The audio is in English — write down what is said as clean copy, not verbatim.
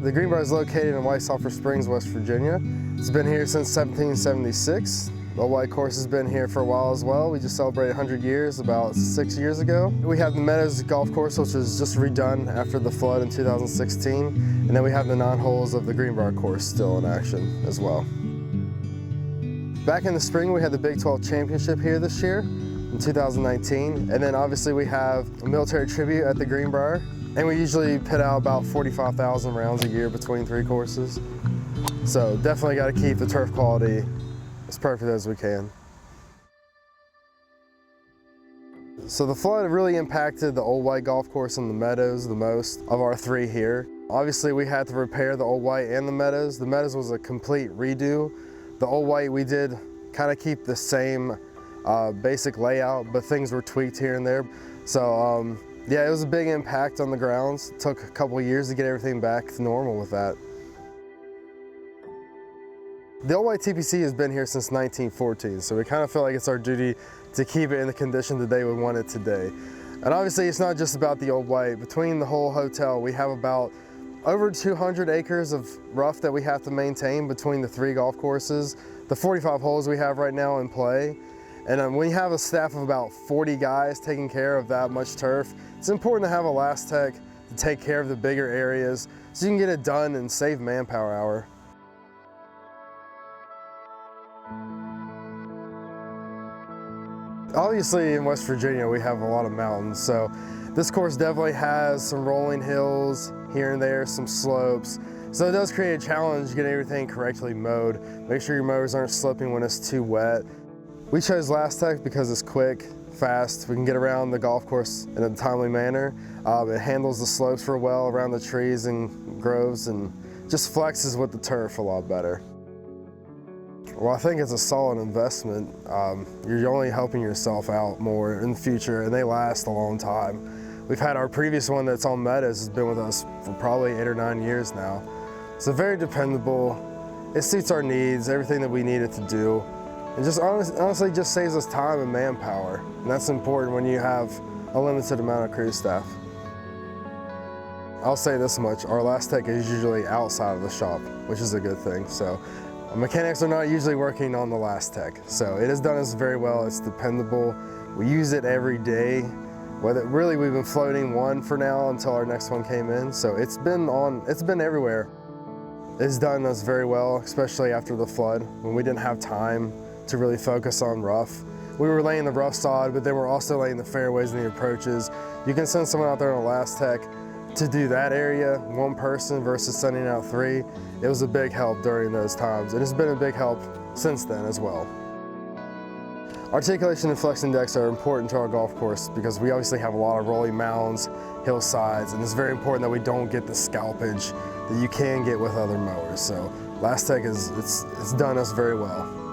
The Greenbrier is located in White Sulphur Springs, West Virginia. It's been here since 1776. The Old White course has been here for a while as well. We just celebrated 100 years about 6 years ago. We have the Meadows golf course, which was just redone after the flood in 2016. And then we have the 9 holes of the Greenbrier course still in action as well. Back in the spring, we had the Big 12 Championship here this year in 2019. And then obviously we have a military tribute at the Greenbrier. And we usually pit out about 45,000 rounds a year between 3 courses. So definitely got to keep the turf quality as perfect as we can. So the flood really impacted the Old White golf course and the Meadows the most of our 3 here. Obviously we had to repair the Old White and the Meadows. The Meadows was a complete redo. The Old White we did kind of keep the same basic layout, but things were tweaked here and there. So yeah, it was a big impact on the grounds. It took a couple of years to get everything back to normal with that. The Old White TPC has been here since 1914, so we kind of feel like it's our duty to keep it in the condition that they would want it today. And obviously it's not just about the Old White. Between the whole hotel, we have about over 200 acres of rough that we have to maintain between the 3 golf courses, the 45 holes we have right now in play. And when you have a staff of about 40 guys taking care of that much turf, it's important to have a Lastec to take care of the bigger areas so you can get it done and save manpower hour. Obviously in West Virginia we have a lot of mountains, so this course definitely has some rolling hills here and there, some slopes. So it does create a challenge getting everything correctly mowed. Make sure your mowers aren't slipping when it's too wet. We chose Lastec because it's quick, fast. We can get around the golf course in a timely manner. It handles the slopes real well around the trees and groves and just flexes with the turf a lot better. Well, I think it's a solid investment. You're only helping yourself out more in the future, and they last a long time. We've had our previous one that's on Meadows has been with us for probably 8 or 9 years now. So very dependable. It suits our needs, everything that we need it to do. It just honestly just saves us time and manpower, and that's important when you have a limited amount of crew staff. I'll say this much, our Lastec is usually outside of the shop, which is a good thing. So mechanics are not usually working on the Lastec, so it has done us very well. It's dependable. We use it every day. Really, we've been floating one for now until our next one came in, so it's been everywhere. It's done us very well, especially after the flood when we didn't have time to really focus on rough. We were laying the rough sod, but then we're also laying the fairways and the approaches. You can send someone out there on a Lastec to do that area, 1 person versus sending out 3. It was a big help during those times. It has been a big help since then as well. Articulation and flexing decks are important to our golf course because we obviously have a lot of rolling mounds, hillsides, and it's very important that we don't get the scalpage that you can get with other mowers. So Lastec it's done us very well.